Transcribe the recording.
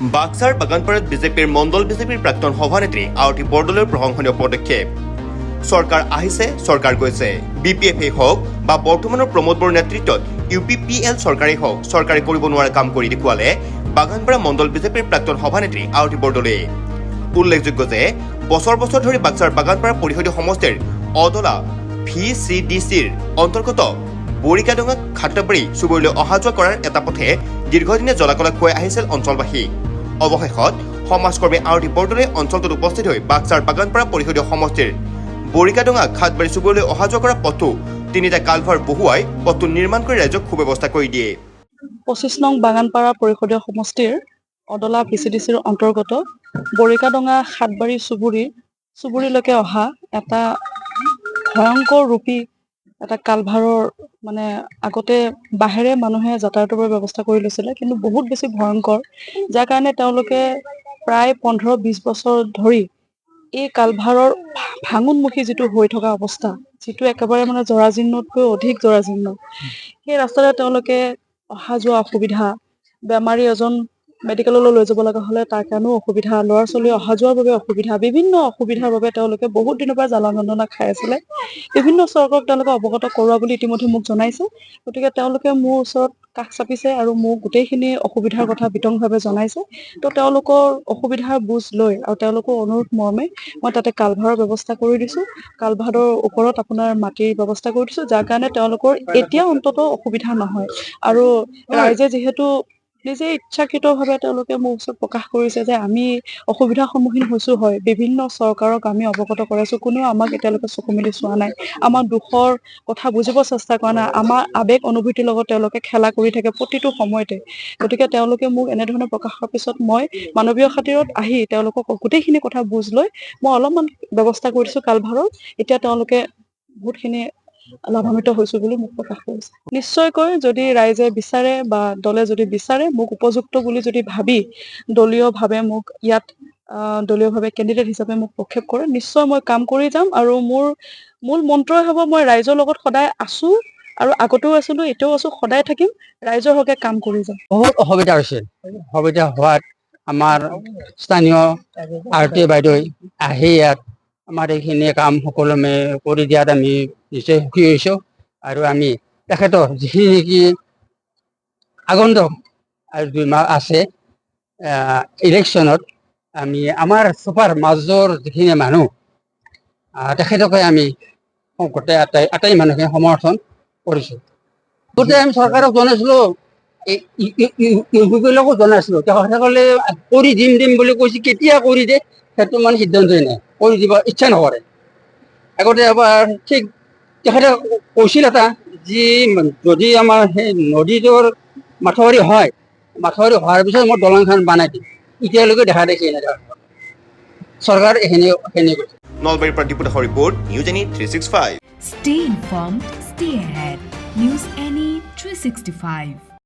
বাক্সাৰ বাগানপাৰাত বিজেপিৰ মণ্ডল বিজেপিৰ প্ৰাক্তন সভানেত্ৰী আৰতি বৰদলৈৰ প্ৰশংসনীয় পদক্ষেপ চৰকাৰ আহিছে চৰকাৰ গৈছে বিপিএফে হওক বা বৰ্তমানৰ প্ৰমোদ বড়োৰ নেতৃত্বত ইউপিপিএল চৰকাৰেই হওক চৰকাৰে কৰিব নোৱাৰা কাম কৰি দেখুৱালে বাগানপাৰা মণ্ডল বিজেপিৰ প্ৰাক্তন সভানেত্ৰী আৰতি বৰদলৈ উল্লেখযোগ্য যে বছৰ বছৰ ধৰি বাক্সাৰ বাগানপাৰা পৰিষদীয় সমষ্টিৰ অদলা VCDCৰ অন্তৰ্গত বৰিকাডঙা খাট্টাবাৰী চুবুৰীলৈ অহা যোৱা কৰাৰ এটা পথে দীৰ্ঘদিনে জলাকলা খুৱাই আহিছিল অঞ্চলবাসী অৱশেষত সমাজকৰ্মী আৰতি বৰদলৈ অঞ্চলটোত উপস্থিত হৈ বাক্সাৰ বাগানপাৰা পৰিষদীয় সমষ্টিৰ বৰিকাডঙা খাটবাৰী চুবুৰীলৈ অহা যোৱা কৰা পথটো তিনিটা কালভাৰ বহুৱাই পথটো নিৰ্মাণ কৰি ৰাইজক সুব্যৱস্থা কৰি দিয়ে 25 নং বাগানপাৰা পৰিষদীয় সমষ্টিৰ অদলা VCDCৰ অন্তৰ্গত বৰিকাডঙা খাটবাৰী চুবুৰীলৈকে অহা এটা ভয়ংকৰ ৰূপী এটা কালভাৰৰ মানে আগতে বাহেৰে মানুহে যাতায়াতৰ ব্যৱস্থা কৰি লৈছিলে কিন্তু বহুত বেছি ভয়ংকৰ যাৰ কাৰণে তেওঁলোকে প্ৰায় 15-20 বছৰ ধৰি এই কালভাৰৰ ভাঙোনমুখী যিটো হৈ থকা অৱস্থা যিটো একেবাৰে মানে জৰাজীৰ্ণতকৈ অধিক জৰাজীৰ্ণ সেই ৰাস্তাৰে তেওঁলোকে অহা যোৱা অসুবিধা বেমাৰী এজন মেডিকেললৈ লৈ যাব লগা হলে তাৰ কাৰণেও অসুবিধা ল'ৰা ছোৱালী অহা যোৱাৰ বাবে অসুবিধা বিভিন্ন অসুবিধাৰ বাবে তেওঁলোকে বহুত দিনৰ পৰা জ্বালা যন্ত্ৰণা খাই আছিলে বিভিন্ন চৰকাৰক তেওঁলোকে অৱগত কৰোৱা বুলি ইতিমধ্যে মোক জনাইছে গতিকে তেওঁলোকে মোৰ ওচৰত কাষ চাপিছে আৰু মোক গোটেইখিনি অসুবিধাৰ কথা বিতংভাৱে জনাইছে তো তেওঁলোকৰ অসুবিধাৰ বুজ লৈ আৰু তেওঁলোকৰ অনুৰোধ মৰ্মে মই তাতে কালভাৰৰ ব্যৱস্থা কৰি দিছো কালভাৰৰ ওপৰত আপোনাৰ মাটিৰ ব্যৱস্থা কৰি দিছো যাৰ কাৰণে তেওঁলোকৰ এতিয়া অন্তত অসুবিধা নহয় আৰু ৰাইজে যিহেতু নিজে ইচ্ছাকৃতভাৱে তেওঁলোকে মোৰ ওচৰত প্ৰকাশ কৰিছে যে আমি অসুবিধাৰ সন্মুখীন হৈছো হয় বিভিন্ন চৰকাৰক আমি অৱগত কৰাইছো কোনেও আমাক এতিয়ালৈকে চকু মেলি চোৱা নাই আমাৰ দুখৰ কথা বুজিব চেষ্টা কৰা নাই আমাৰ আবেগ অনুভূতিৰ লগত তেওঁলোকে খেলা কৰি থাকে প্ৰতিটো সময়তে গতিকে তেওঁলোকে মোক এনেধৰণে প্ৰকাশ কৰাৰ পিছত মই মানৱীয় খাতিৰত আহি তেওঁলোকক গোটেইখিনি কথা বুজ লৈ মই অলপমান ব্যৱস্থা কৰিছো কালভাৰৰ এতিয়া তেওঁলোকে বহুতখিনি লাভান্বিত হৈছো বুলি মোক প্ৰকাশ কৰিছে নিশ্চয়কৈ যদি ৰাইজে বিচাৰে বা দলে যদি বিচাৰে মোক উপযুক্ত বুলি যদি ভাবি দলীয়ভাৱে মোক ইয়াত দলীয়ভাৱে কেণ্ডিডেট হিচাপে মোক প্ৰক্ষেপ কৰে নিশ্চয় মই কাম কৰি যাম আৰু মোৰ মূল মন্ত্ৰই হ'ব মই ৰাইজৰ লগত সদায় আছো আৰু আগতেও আছিলো এতিয়াও আছো সদায় থাকিম ৰাইজৰ হকে কাম কৰি যাম বহুত অসুবিধা হৈছিল অসুবিধা হোৱাত আমাৰ স্থানীয় আৰতি বাইদেউ আহি ইয়াত আমাৰ এইখিনি কাম সকলোমে কৰি দিয়াত আমি নিশ্চয় সুখী হৈছোঁ আৰু আমি তেখেতৰ যিখিনি নেকি আগন্তুক আৰু 2 মাহ আছে ইলেকশ্যনত আমি আমাৰ চুপাৰ মাজৰ যিখিনি মানুহ তেখেতকে আমি গোটেই আটাই মানুহখিনি সমৰ্থন কৰিছোঁ গোটেই আমি চৰকাৰক জনাইছিলোঁ ইউপিপিএলকো জনাইছিলোঁ তেখেতসকলে কৰি দিম বুলি কৈছে কেতিয়া কৰি দিয়ে সেইটো মানে সিদ্ধান্তই নাই কৰি দিব ইচ্ছা নকৰে আগতে এবাৰ ঠিক তেখেতে কৈছিল এটা যি যদি আমাৰ সেই নদীটোৰ মাথাউৰি হয় মাথাউৰি হোৱাৰ পিছত মই দলংখন বনাই দিম এতিয়ালৈকে দেখা দেখি নাই চৰকাৰ এইখিনি কৈছে নলবাৰীৰ পৰা দীপুদাসৰ ৰিপৰ্ট নিউজ এনি 365 Stay informed, stay ahead. News Any 365.